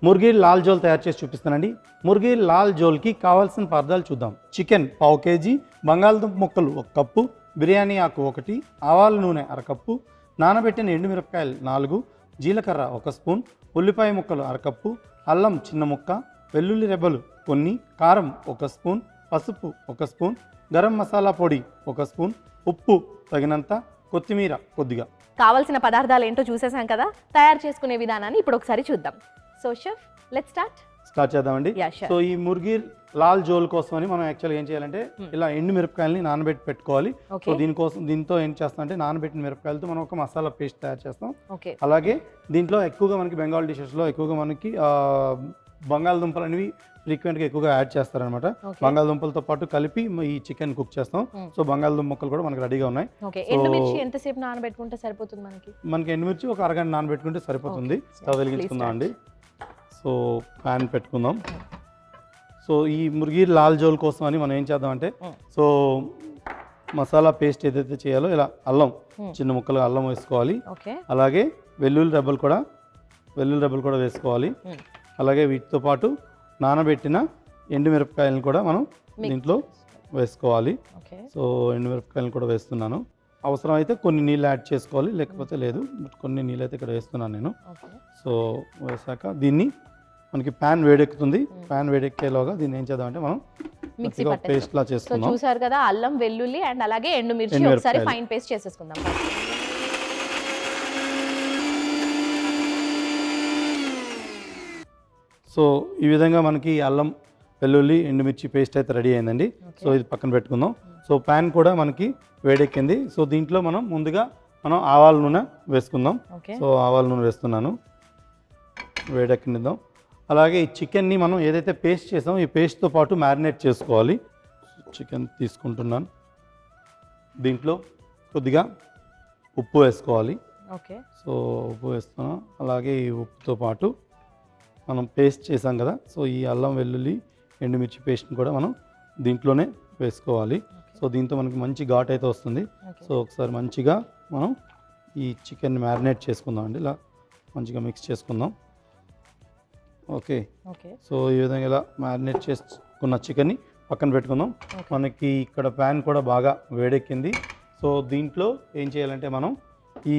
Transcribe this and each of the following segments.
ముర్గి లాల్ జోల్ తయారు చేసి చూపిస్తానండి. ముర్గి లాల్ జోల్కి కావాల్సిన పదార్థాలు చూద్దాం. చికెన్ పావు కేజీ, బంగాళదుంప ముక్కలు 1 కప్పు, బిర్యానీ ఆకు 1, ఆవాల నూనె 1/2 కప్పు, నానబెట్టిన ఎండుమిరపకాయలు 4, జీలకర్ర 1 స్పూన్, ఉల్లిపాయ ముక్కలు 1/2 కప్పు, అల్లం చిన్న ముక్క, వెల్లుల్లి రెబ్బలు కొన్ని, కారం 1 స్పూన్, పసుపు 1 స్పూన్, గరం మసాలా పొడి 1 స్పూన్, ఉప్పు తగినంత, కొత్తిమీర కొద్దిగా. కావాల్సిన పదార్థాలు ఏంటో చూసేసాం కదా, తయారు చేసుకునే విధానాన్ని ఇప్పుడు ఒకసారి చూద్దాం. సో షెఫ్, లెట్స్ స్టార్ట్ చేద్దామండి. సో ఈ ముర్గి లాల్ జోల్ కోసం అని మనం యాక్చువల్గా ఏం చేయాలంటే ఇలా ఎండు మిరపకాయలని నానబెట్టి పెట్టుకోవాలి. సో దీంతో ఏం చేస్తాం అంటే నానబెట్టిన మిరపకాయలతో మనం ఒక మసాలా పేస్ట్ తయారు చేస్తాం. అలాగే దీంట్లో ఎక్కువగా మనకి బెంగాల్ డిషెస్లో ఎక్కువగా మనకి బంగాళదుంపలు అనేవి ఫ్రీక్వెంట్గా ఎక్కువగా యాడ్ చేస్తారనమాట. బంగాళదుంపలతో పాటు కలిపి ఈ చికెన్ కుక్ చేస్తాం. సో బంగాళదుంప ముక్కలు కూడా మనకి రెడీగా ఉన్నాయి. ఎండుమిర్చి ఎంతసేపు నానబెట్టుకుంటే సరిపోతుంది? మనకి ఎండుమిర్చి ఒక అరగంట నానబెట్టుకుంటే సరిపోతుంది. స్టవ్ వెలిగించుకుందాం అండి. సో ప్యాన్ పెట్టుకుందాం. సో ఈ ముర్గి లాల్ జోల్ కోసం అని మనం ఏం చేద్దామంటే సో మసాలా పేస్ట్ ఏదైతే చేయాలో ఇలా అల్లం చిన్న ముక్కలు అల్లం వేసుకోవాలి. అలాగే వెల్లుల్లి రెబ్బలు కూడా వేసుకోవాలి. అలాగే వీటితో పాటు నానబెట్టిన ఎండుమిరపకాయలను కూడా మనం దీంట్లో వేసుకోవాలి. సో ఎండుమిరపకాయలను కూడా వేస్తున్నాను. అవసరం అయితే కొన్ని నీళ్ళు యాడ్ చేసుకోవాలి, లేకపోతే లేదు. కొన్ని నీళ్ళు అయితే ఇక్కడ వేస్తున్నాను నేను. సో వేసాక దీన్ని మనకి ప్యాన్ వేడెక్కుతుంది. ప్యాన్ వేడెక్కేలోగా దీన్ని ఏం చేద్దామంటే మనం పేస్ట్ లా చేసుకుందాం. చూసారు కదా, అల్లం వెల్లుల్లి అండ్ అలాగే ఎండుమిర్చి ఒకసారి ఫైన్ పేస్ట్ చేసేసుకుందాం. సో ఈ విధంగా మనకి అల్లం వెల్లుల్లి ఎండుమిర్చి పేస్ట్ అయితే రెడీ అయిందండి. సో ఇది పక్కన పెట్టుకుందాం. సో ప్యాన్ కూడా మనకి వేడెక్కింది. సో దీంట్లో మనం ముందుగా ఆవాల నూనె వేసుకుందాం. సో ఆవాల నూనె వేస్తున్నాను, వేడెక్కిద్దాం. అలాగే ఈ చికెన్ని మనం ఏదైతే పేస్ట్ చేసామో ఈ పేస్ట్తో పాటు మ్యారినేట్ చేసుకోవాలి. చికెన్ తీసుకుంటున్నాను. దీంట్లో కొద్దిగా ఉప్పు వేసుకోవాలి. సో ఉప్పు వేస్తున్నాం. అలాగే ఈ ఉప్పుతో పాటు మనం పేస్ట్ చేసాం కదా, సో ఈ అల్లం వెల్లుల్లి ఎండుమిర్చి పేస్ట్ని కూడా మనం దీంట్లోనే వేసుకోవాలి. సో దీంతో మనకి మంచి ఘాట్ అయితే వస్తుంది. సో ఒకసారి మంచిగా మనం ఈ చికెన్ మ్యారినేట్ చేసుకుందాం అండి. ఇలా మంచిగా మిక్స్ చేసుకుందాం. ఓకే. సో ఈ విధంగా ఇలా మ్యారినేట్ చేసుకున్న చికెన్ని పక్కన పెట్టుకుందాం. మనకి ఇక్కడ ప్యాన్ కూడా బాగా వేడెక్కింది. సో దీంట్లో ఏం చేయాలంటే మనం ఈ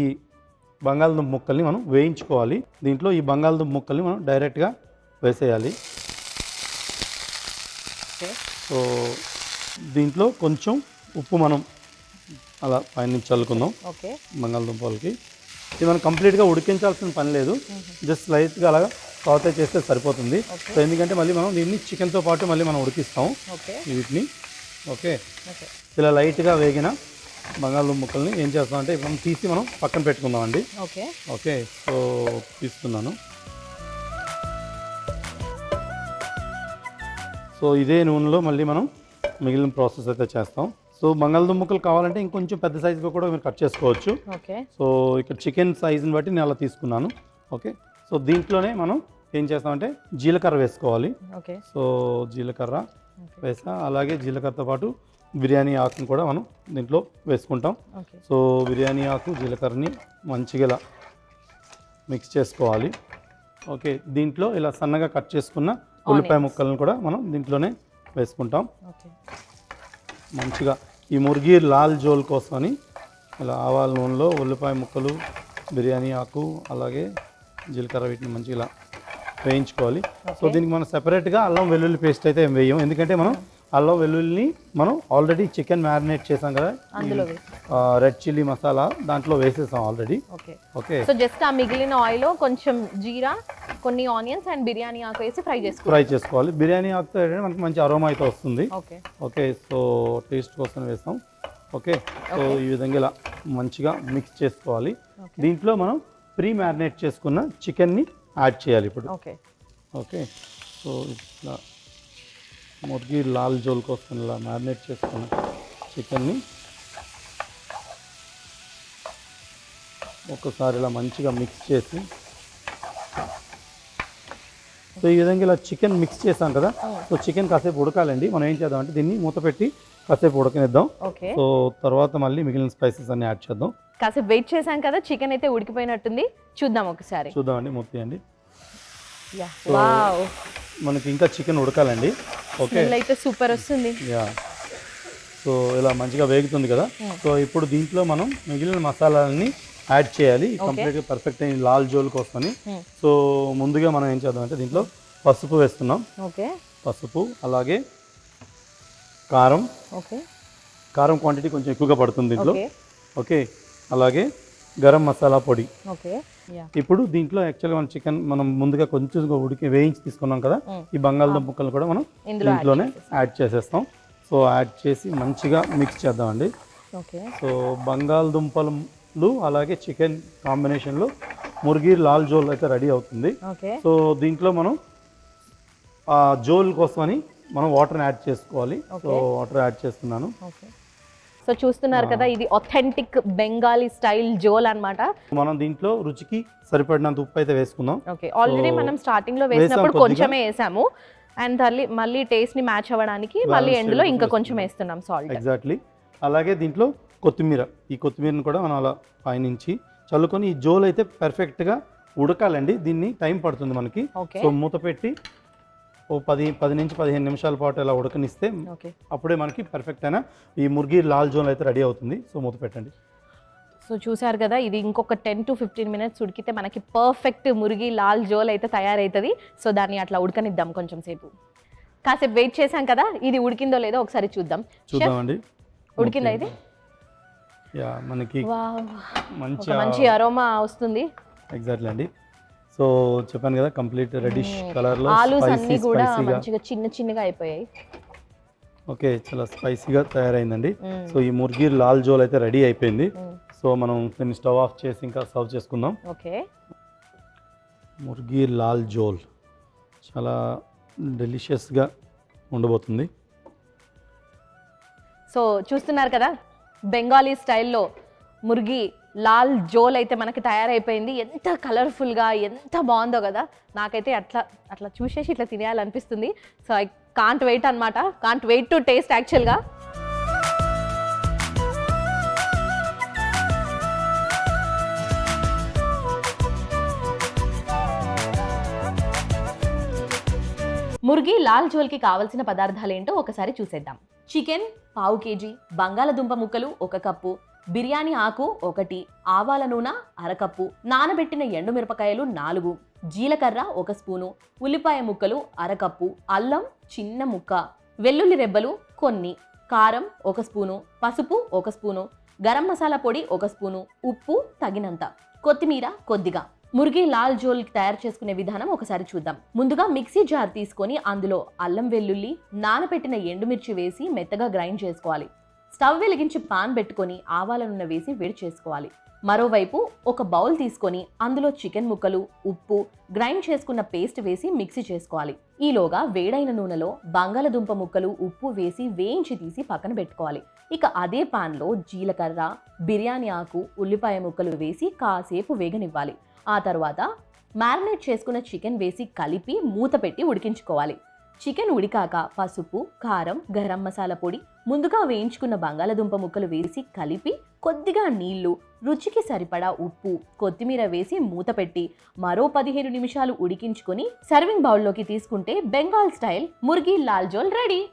బంగాళదుంప ముక్కల్ని మనం వేయించుకోవాలి. దీంట్లో ఈ బంగాళదుంప ముక్కల్ని మనం డైరెక్ట్గా వేసేయాలి. సో దీంట్లో కొంచెం ఉప్పు మనం అలా పైనుంచి చల్లుకుందాం బంగాళదుంపలకి. ఇది మనం కంప్లీట్గా ఉడికించాల్సిన పని లేదు, జస్ట్ లైట్గా అలాగా సాటే చేస్తే సరిపోతుంది. సో ఎందుకంటే మళ్ళీ మనం దీన్ని చికెన్తో పాటు మళ్ళీ మనం ఉడికిస్తాం వీటిని. ఓకే. ఇలా లైట్గా వేగిన బంగాళదుంప ముక్కల్ని ఏం చేస్తాం అంటే మనం తీసి మనం పక్కన పెట్టుకుందాం అండి. ఓకే. సో తీస్తున్నాను. సో ఇదే నూనెలో మళ్ళీ మనం మిగిలిన ప్రాసెస్ అయితే చేస్తాం. సో బంగాళదుంప ముక్కలు కావాలంటే ఇంకొంచెం పెద్ద సైజుగా కూడా మీరు కట్ చేసుకోవచ్చు. సో ఇక్కడ చికెన్ సైజుని బట్టి నేను అలా తీసుకున్నాను. ఓకే. సో దీంట్లోనే మనం ఏం చేస్తామంటే జీలకర్ర వేసుకోవాలి. సో జీలకర్ర వేసా. అలాగే జీలకర్రతో పాటు బిర్యానీ ఆకుని కూడా మనం దీంట్లో వేసుకుంటాం. సో బిర్యానీ ఆకు జీలకర్రని మంచిగా ఇలా మిక్స్ చేసుకోవాలి. ఓకే. దీంట్లో ఇలా సన్నగా కట్ చేసుకున్న ఉల్లిపాయ ముక్కలను కూడా మనం దీంట్లోనే వేసుకుంటాం. మంచిగా ఈ ముర్గి లాల్ జోల్ కోసమని ఇలా ఆవాల నూనెలో ఉల్లిపాయ ముక్కలు, బిర్యానీ ఆకు, అలాగే జీలకర్ర వీటిని మంచిగా ఇలా వేయించుకోవాలి. సో దీనికి మనం సెపరేట్గా అల్లం వెల్లుల్లి పేస్ట్ అయితే ఏం వేయం, ఎందుకంటే మనం అల్లం వెల్లుల్లిని మనం ఆల్రెడీ చికెన్ మ్యారినేట్ చేసాం కదా, రెడ్ చిల్లీ మసాలా దాంట్లో వేసేసాం ఆల్రెడీ. ఓకే. సో జస్ట్ ఆ మిగిలిన ఆయిల్ కొంచెం జీరా, కొన్ని ఆనియన్స్ అండ్ బిర్యానీ ఆకు వేసి ఫ్రై చేసుకోవాలి. బిర్యానీ ఆకుతో ఏంటంటే మనకి మంచి అరోమా అయితే వస్తుంది. ఓకే. సో టేస్ట్ కోసం వేస్తాం. ఓకే. సో ఈ విధంగా ఇలా మంచిగా మిక్స్ చేసుకోవాలి. దీంట్లో మనం ప్రీ మ్యారినేట్ చేసుకున్న చికెన్ని యాడ్ చేయాలి ఇప్పుడు. ఓకే. సో ఇట్లా ముర్గి లాల్ జోల్ కోసం ఇలా మ్యారినేట్ చేసుకున్న చికెన్ని ఒకసారి ఇలా మంచిగా మిక్స్ చేసి, సో ఈ విధంగా ఇలా చికెన్ మిక్స్ చేసాం కదా, సో చికెన్ కాసేపు ఉడకాలండి. మనం ఏం చేద్దామంటే దీన్ని మూత పెట్టి కాసేపు ఉడకనిద్దాం. సో తర్వాత మళ్ళీ మిగిలిన స్పైసెస్ అన్ని యాడ్ చేద్దాం. కాసేపు వెయిట్ చేసాం కదా, చికెన్ అయితే ఉడికిపోయినట్టుంది, చూద్దాం ఒకసారి. చూద్దామండి, మూత తీయండి. యా వావ్, మనకి ఇంకా చికెన్ ఉడకాలండి. ఓకే, స్మెల్ అయితే సూపర్ వస్తుంది. యా. సో ఇలా మంచిగా వేగుతుంది కదా. సో ఇప్పుడు దీంట్లో మనం మిగిలిన మసాలాలని యాడ్ చేయాలి కంప్లీట్గా పర్ఫెక్ట్ అయిన లాల్ జోల్ కోసమని. సో ముందుగా మనం ఏం చేద్దాం అంటే దీంట్లో పసుపు వేస్తున్నాం. ఓకే, పసుపు, అలాగే కారం. ఓకే, కారం క్వాంటిటీ కొంచెం ఎక్కువగా పడుతుంది దీంట్లో. ఓకే, ఓకే, అలాగే గరం మసాలా పొడి. ఓకే. యా, ఇప్పుడు దీంట్లో యాక్చువల్గా మన చికెన్ మనం ముందుగా కొంచెం ఉడికి వేయించి తీసుకున్నాం కదా, ఈ బంగాళదుంప ముక్కలు కూడా మనం దీంట్లోనే యాడ్ చేసేస్తాం. సో యాడ్ చేసి మంచిగా మిక్స్ చేద్దామండి. ఓకే. సో బంగాళదుంపలు అలాగే చికెన్ కాంబినేషన్లో ముర్గి లాల్ జోల్ అయితే రెడీ అవుతుంది. ఓకే. సో దీంట్లో మనం ఆ జోల్ కోసమని మనం వాటర్ని యాడ్ చేసుకోవాలి. సో వాటర్ యాడ్ చేస్తున్నాను. ఓకే. సో చూస్తున్నారు కదా, ఇది ఆథెంటిక్ బెంగాలీ స్టైల్ జోల్ అన్నమాట. మనం దీంట్లో రుచికి సరిపడినంత ఉప్పు అయితే వేసుకుందాం. ఓకే, ఆల్రెడీ మనం స్టార్టింగ్ లో వేసినప్పుడు కొంచెమే వేసాము, అండ్ మళ్ళీ టేస్ట్ ని మ్యాచ్ అవ్వడానికి మళ్ళీ ఎండ్ లో ఇంకా కొంచెం వేస్తున్నాం సాల్ట్. ఎగ్జాక్ట్లీ. అలాగే దీంట్లో కొత్తిమీర, ఈ కొత్తిమీరని కూడా మనం అలా పైనుంచి చల్లుకొని ఈ జోల్ అయితే పర్ఫెక్ట్గా ఉడకాలండి. దీన్ని టైం పడుతుంది మనకి. సో మూత పెట్టి ఓ 10 నుంచి 15 నిమిషాల పాటు ఇలా ఉడకనిస్తే అప్పుడే మనకి పర్ఫెక్ట్ అయిన ఈ ముర్గి లాల్ జోల్ అయితే రెడీ అవుతుంది. సో మూత పెట్టండి. సో చూసారు కదా, ఇది ఇంకొక 10 to 15 మినిట్స్ ఉడికితే మనకి పర్ఫెక్ట్ మురిగి లాల్ జోల్ అయితే తయారవుతుంది. సో దాన్ని అట్లా ఉడకనిద్దాం కొంచెం సేపు. కాసేపు వెయిట్ చేసాం కదా, ఇది ఉడికిందో లేదో ఒకసారి చూద్దామండి. ఉడికిందా ఇది? యా, మనకి మంచి అరోమా వస్తుంది. ఎగ్జాక్ట్లీ అండి. సో చెప్పాను కదా, కంప్లీట్ రెడిష్ కలర్లో ఆలూస్ అన్ని కూడా మంచిగా చిన్నగా అయిపోయాయి. ఓకే, చాలా స్పైసీగా తయారైందండి. సో ఈ ముర్గి లాల్ జోల్ అయితే రెడీ అయిపోయింది. సో మనం దీన్ని స్టవ్ ఆఫ్ చేసి ఇంకా సర్వ్ చేసుకుందాం. ఓకే, ముర్గి లాల్ జోల్ చాలా డెలిషియస్గా ఉండబోతుంది. సో చూస్తున్నారు కదా, బెంగాలీ స్టైల్లో ముర్గి లాల్ జోల్ అయితే మనకి తయారైపోయింది. ఎంత కలర్ఫుల్గా, ఎంత బాగుందో కదా. నాకైతే అట్లా చూసేసి ఇట్లా తినేయాలనిపిస్తుంది. సో ఐ కాంట్ వెయిట్ అనమాట, కాంట్ వెయిట్ టు టేస్ట్ యాక్చువల్గా. ముర్గి లాల్ జోల్కి కావాల్సిన పదార్థాలు ఏంటో ఒకసారి చూసేద్దాం. చికెన్ పావు కేజీ, బంగాళదుంప ముక్కలు 1 కప్పు, బిర్యానీ ఆకు 1, ఆవాల నూనె 1/2 కప్పు, నానబెట్టిన ఎండుమిరపకాయలు 4, జీలకర్ర 1 స్పూను, ఉల్లిపాయ ముక్కలు 1/2 కప్పు, అల్లం చిన్న ముక్క, వెల్లుల్లి రెబ్బలు కొన్ని, కారం 1 స్పూను, పసుపు 1 స్పూను, గరం మసాలా పొడి 1 స్పూను, ఉప్పు తగినంత, కొత్తిమీర కొద్దిగా. ముర్గి లాల్ జోల్ తయారు చేసుకునే విధానం ఒకసారి చూద్దాం. ముందుగా మిక్సీ జార్ తీసుకొని అందులో అల్లం వెల్లుల్లి, నానబెట్టిన ఎండుమిర్చి వేసి మెత్తగా గ్రైండ్ చేసుకోవాలి. స్టవ్ వెలిగించి పాన్ పెట్టుకొని ఆవాల నూనె వేసి వేడి చేసుకోవాలి. మరోవైపు ఒక బౌల్ తీసుకొని అందులో చికెన్ ముక్కలు, ఉప్పు, గ్రైండ్ చేసుకున్న పేస్ట్ వేసి మిక్సీ చేసుకోవాలి. ఈలోగా వేడైన నూనెలో బంగాళదుంప ముక్కలు, ఉప్పు వేసి వేయించి తీసి పక్కన పెట్టుకోవాలి. ఇక అదే పాన్లో జీలకర్ర, బిర్యానీ ఆకు, ఉల్లిపాయ ముక్కలు వేసి కాసేపు వేగనివ్వాలి. ఆ తర్వాత మ్యారినేట్ చేసుకున్న చికెన్ వేసి కలిపి మూత పెట్టి ఉడికించుకోవాలి. చికెన్ ఉడికాక పసుపు, కారం, గరం మసాలా పొడి, ముందుగా వేయించుకున్న బంగాళదుంప ముక్కలు వేసి కలిపి కొద్దిగా నీళ్లు, రుచికి సరిపడా ఉప్పు, కొత్తిమీర వేసి మూత పెట్టి మరో 15 నిమిషాలు ఉడికించుకొని సర్వింగ్ బౌల్లోకి తీసుకుంటే బెంగాల్ స్టైల్ ముర్గి లాల్ జోల్ రెడీ.